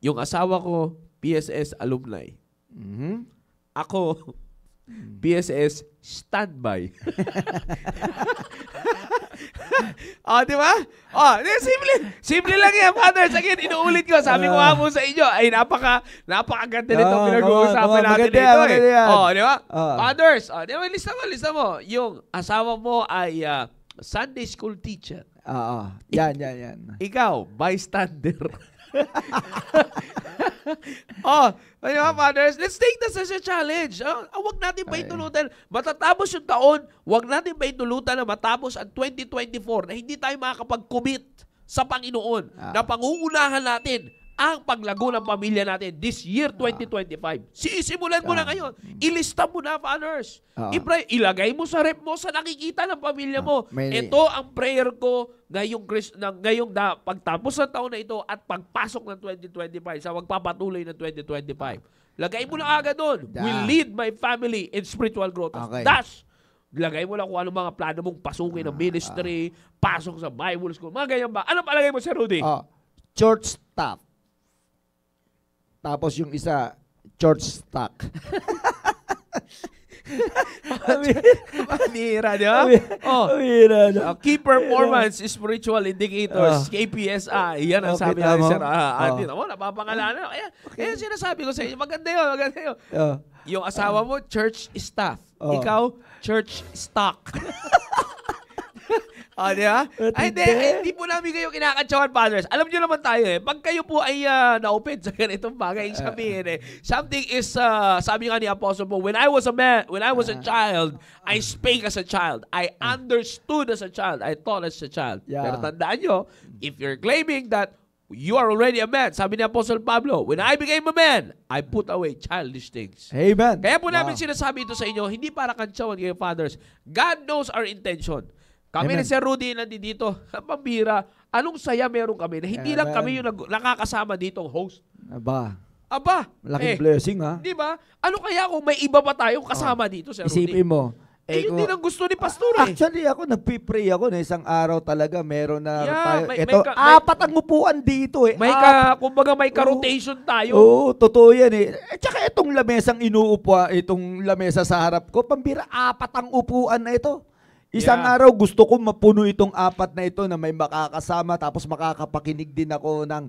Yung asawa ko, PSS alumni. Ako, PSS standby. Di ba? Simple lang yan, fathers. Again, inuulit ko. Sabi ko nga po sa inyo, ay napakaganda nito pinag-uusapan natin dito. Di ba? Fathers, di ba, lista mo. Yung asawa mo ay Sunday school teacher. Yan. Ikaw, bystander. Fathers, let's take this as a challenge. Huwag natin pa itulutan. Matatapos yung taon, huwag natin pa itulutan na matapos ang 2024 na hindi tayo makakapag-commit sa Panginoon na pangungunahan natin ang paglago ng pamilya natin this year 2025. Sisimulan mo na ngayon. Ilista mo na, fathers. Ilagay mo sa rep mo sa nakikita ng pamilya mo. Ito ang prayer ko ngayong pagtapos ng taon na ito at pagpasok ng 2025 sa magpapatuloy ng 2025. Lagay mo na agad doon. Will lead my family in spiritual growth. Dash! Lagay mo lang kung ano mga plano mong pasukin ng ministry, pasok sa Bible school, mga ganyan ba? Ano palagay mo, Sir Rudy? Church staff. Tapos yung isa, church stock. Manira, di ba? Key performance spiritual indicators, KPSI. Yan ang sabi natin, Sir Andy. Napapangalanan. Kaya sinasabi ko sa inyo, maganda yun. Yung asawa mo, church staff. Ikaw, church stock. Di ba? Ay, hindi po namin kayo kinakantsawan, fathers. Alam nyo naman tayo pag kayo po ay na-open sa ganitong bagay, sabihin something is, sabi nga ni Apostle po, when I was a child, I spake as a child. I understood as a child. I thought as a child. Yeah. Pero tandaan nyo, if you're claiming that you are already a man, sabi ni Apostle Pablo, when I became a man, I put away childish things. Amen. Kaya po namin sinasabi ito sa inyo, hindi para kantsawan kayo, fathers. God knows our intention. Kami ni Sir Rudy nandito, pambira, anong saya meron kami na hindi lang kami yung nakakasama ditong host. Aba, malaking blessing, ha? Di ba? Ano kaya kung may iba pa tayong kasama dito, Sir Rudy? Isipin mo. Yun din ang gusto ni Pastor Actually, ako nagpipray ako na isang araw talaga meron na tayo. Ito, apat ang upuan dito kumbaga may ka-rotation tayo. Oo, totoo yan Tsaka itong lamesang itong lamesa sa harap ko, pambira, apat ang upuan na ito. Isang araw gusto ko mapuno itong apat na ito na may makakasama tapos makakapakinig din ako ng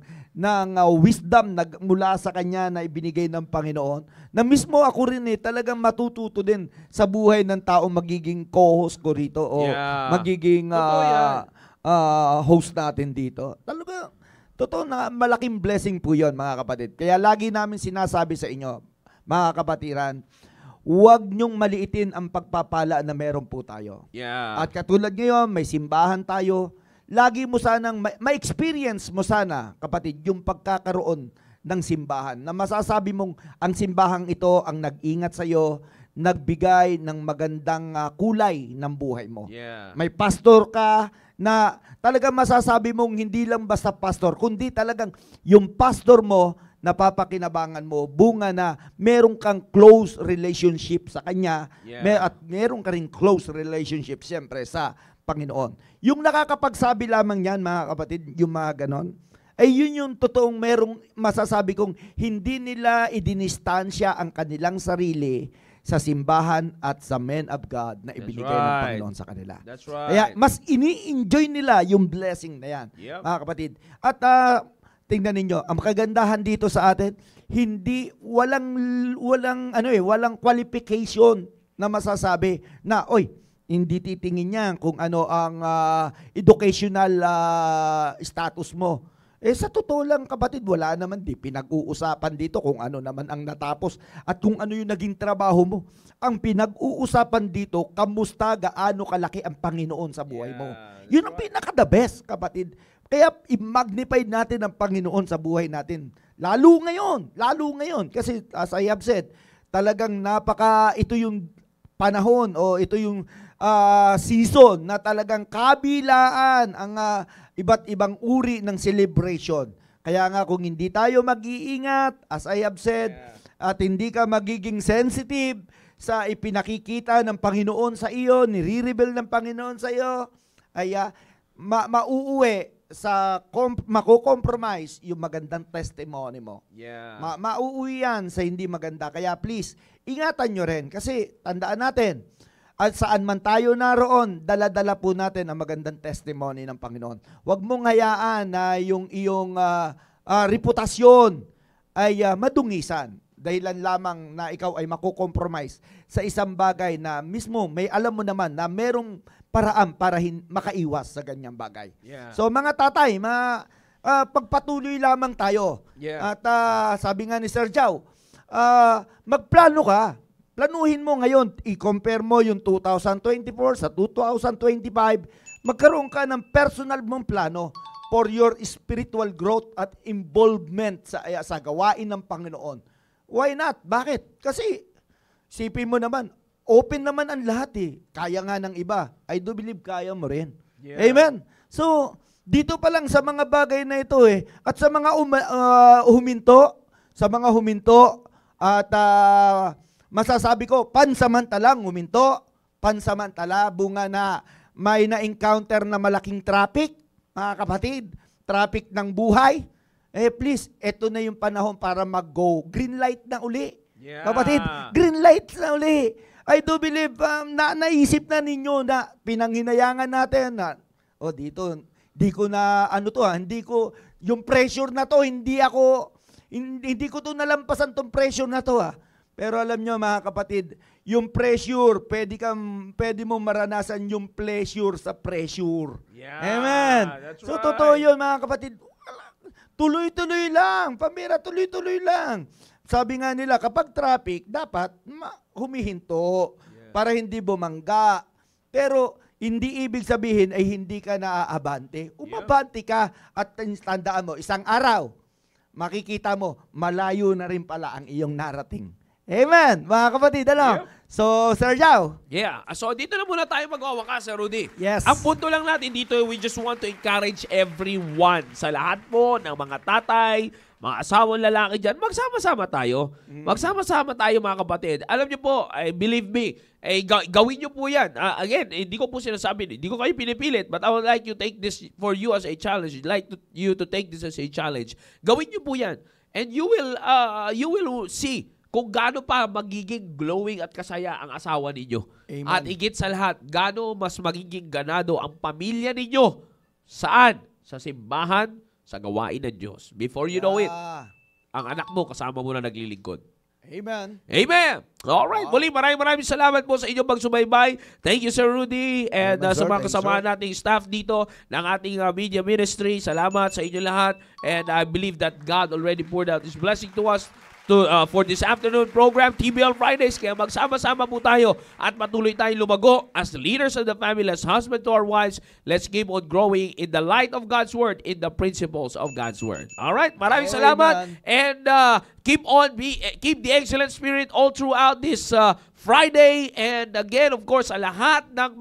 wisdom mula sa Kanya na ibinigay ng Panginoon. Na mismo ako rin talagang matututo din sa buhay ng tao magiging co-host ko rito o magiging host natin dito. Talaga, totoo na malaking blessing po yun, mga kapatid. Kaya lagi namin sinasabi sa inyo, mga kapatiran, huwag niyong maliitin ang pagpapala na meron po tayo. At katulad ngayon, may simbahan tayo. Lagi mo sanang, ma-experience mo sana, kapatid, yung pagkakaroon ng simbahan. Na masasabi mong ang simbahang ito ang nag-ingat sa'yo, nagbigay ng magandang kulay ng buhay mo. May pastor ka na talagang masasabi mong hindi lang basta pastor, kundi talagang yung pastor mo, napapakinabangan mo, bunga na meron kang close relationship sa Kanya at meron ka rin close relationship siyempre sa Panginoon. Yung nakakapagsabi lamang yan, mga kapatid, yung mga ganon, ay yun yung totoong merong masasabi kong hindi nila idinistansya ang kanilang sarili sa simbahan at sa men of God na ibinigay ng Panginoon sa kanila. That's right. Kaya mas ini-enjoy nila yung blessing na yan, mga kapatid. At tingnan ninyo, ang kagandahan dito sa atin, walang qualification na masasabi na, hindi titingin niya kung ano ang educational status mo. Sa totoo lang, kapatid, wala naman pinag-uusapan dito kung ano naman ang natapos at kung ano yung naging trabaho mo. Ang pinag-uusapan dito, kamusta, gaano kalaki ang Panginoon sa buhay mo. Yun ang pinaka-the best, kapatid. Kaya i-magnify natin ang Panginoon sa buhay natin. Lalo ngayon. Kasi as I have said, talagang ito yung panahon o ito yung season na talagang kabilaan ang iba't ibang uri ng celebration. Kaya nga kung hindi tayo mag-iingat, as I have said, at hindi ka magiging sensitive sa ipinakikita ng Panginoon sa iyo, nire-reveal ng Panginoon sa iyo, ay mauuwi sa mako-compromise yung magandang testimony mo. Mauuwi yan sa hindi maganda. Kaya please, ingatan nyo rin. Kasi tandaan natin, at saan man tayo naroon, dala-dala po natin ang magandang testimony ng Panginoon. Huwag mong hayaan na yung iyong reputasyon ay madungisan. Dahilan lamang na ikaw ay mako-compromise sa isang bagay na mismo may alam mo naman na merong paraan para makaiwas sa ganyang bagay. So mga tatay, pagpatuloy lamang tayo. At sabi nga ni Sir Jao, magplano ka. Planuhin mo ngayon, i-compare mo yung 2024 sa 2025, magkaroon ka ng personal mong plano for your spiritual growth at involvement sa gawain ng Panginoon. Why not? Bakit? Kasi, sipin mo naman, open naman ang lahat Kaya nga ng iba. I do believe kaya mo rin. Amen? So, dito pa lang sa mga bagay na ito at sa mga huminto, at masasabi ko, pansamantalang huminto, pansamantala, bunga na may na-encounter na malaking traffic, mga kapatid, traffic ng buhay, please, ito na yung panahon para mag-go. Green light na uli. Kapatid, green light na uli. I do believe, naisip na ninyo na pinanghinayangan natin na, dito, hindi ko na, hindi ko, yung pressure na to, hindi ko to nalampasan tong pressure na to Pero alam nyo mga kapatid, yung pressure, pwede mo maranasan yung pleasure sa pressure. Yeah, Amen. that's So right. totoo yun mga kapatid. Tuloy-tuloy lang. Pamira, tuloy-tuloy lang. Sabi nga nila, kapag traffic, dapat humihinto para hindi bumangga. Pero hindi ibig sabihin ay hindi ka naaabante. Umabante ka at tandaan mo, isang araw, makikita mo, malayo na rin pala ang iyong narating. Amen, mga kapatid, ano? So, Sir Jao. Yeah. So, dito na muna tayo magwawakas, Sir Rudy. Yes. Ang punto lang natin dito, we just want to encourage everyone. Sa lahat po ng mga tatay, mga asawang lalaki dyan, magsama-sama tayo. Magsama-sama tayo, mga kapatid. Alam niyo po, believe me, gawin niyo po yan. Again, hindi ko po sinasabi, hindi ko kayo pinipilit, but I would like you take this for you as a challenge. I'd like you to take this as a challenge. Gawin niyo po yan. And you will see kung gaano pa magiging glowing at kasaya ang asawa ninyo. Amen. At higit sa lahat, gaano mas magiging ganado ang pamilya ninyo. Saan? Sa simbahan, sa gawain ng Diyos. Before you know it, ang anak mo kasama mo na naglilingkod. Amen. Amen. Alright. Muli, maraming salamat po sa inyong pagsubaybay. Thank you, Sir Rudy. And sa mga kasama nating staff dito ng ating media ministry, salamat sa inyo lahat. And I believe that God already poured out His blessing to us for this afternoon program, TBL Fridays. Kaya magsama-sama po tayo at patuloy tayong lumago as leaders of the family, as husband to our wives. Let's keep on growing in the light of God's Word, in the principles of God's Word. Alright, maraming salamat. And keep the excellent spirit all throughout this Friday. And again, of course, sa lahat ng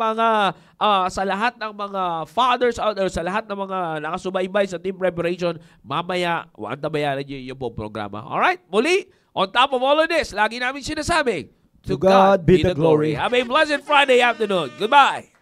mga fathers out there, sa lahat ng mga nakasubaybay sa Team Preparation, mamaya, antabayaran niyo yung pong programa. Alright? Muli, on top of all of this, lagi namin sinasabing, to God be the glory. Have a blessed Friday afternoon. Goodbye.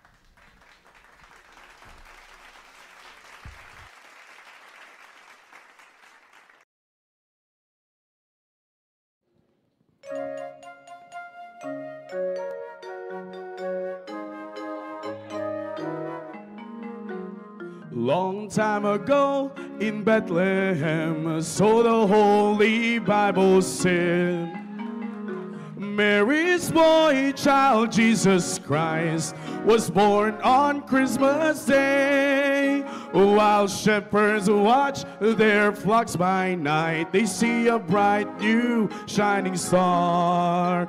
Long time ago in Bethlehem, so the Holy Bible said, Mary's boy child, Jesus Christ, was born on Christmas Day. While shepherds watch their flocks by night, they see a bright new shining star.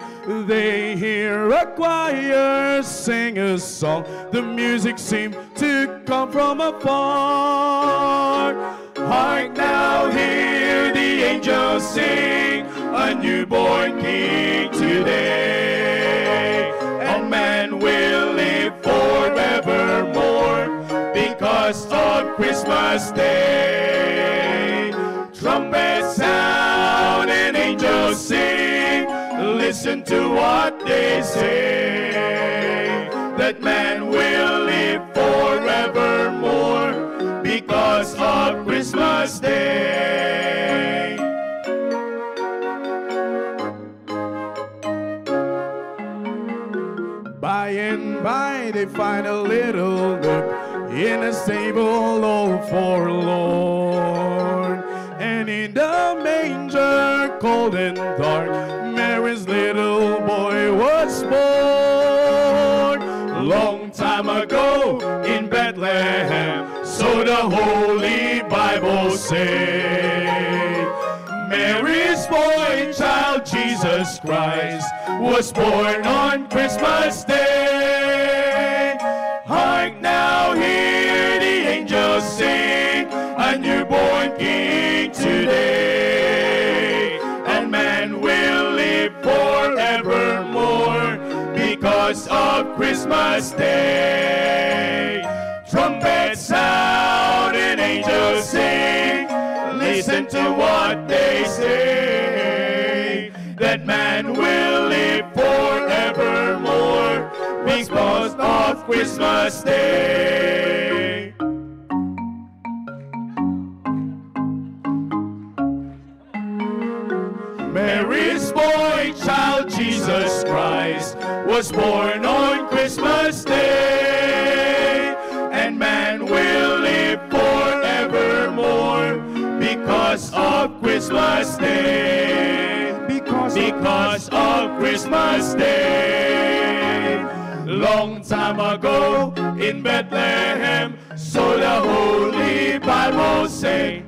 They hear a choir sing a song. The music seemed to come from afar. Hark now, hear the angels sing, a newborn King today. And man will live forevermore because of Christmas Day. Trumpets sound and angels sing, listen to what they say, that man will live forevermore because of Christmas Day. By and by they find a little nook in a stable all forlorn, and in the manger cold and dark, Mary's little boy was born. Long time ago in Bethlehem, so the Holy Bible say, Mary's boy child, Jesus Christ, was born on Christmas Day. Hark now, hear the angels sing, a newborn King today. And man will live forevermore because of Christmas Day. Trumpets sound and angels sing, listen to what they say, that man will live forevermore because of Christmas Day. Mary's boy child, Jesus Christ, was born on Christmas Day, and man will live forevermore because of Christmas Day. Because of Christmas Day. Long time ago in Bethlehem, so the Holy Bible say.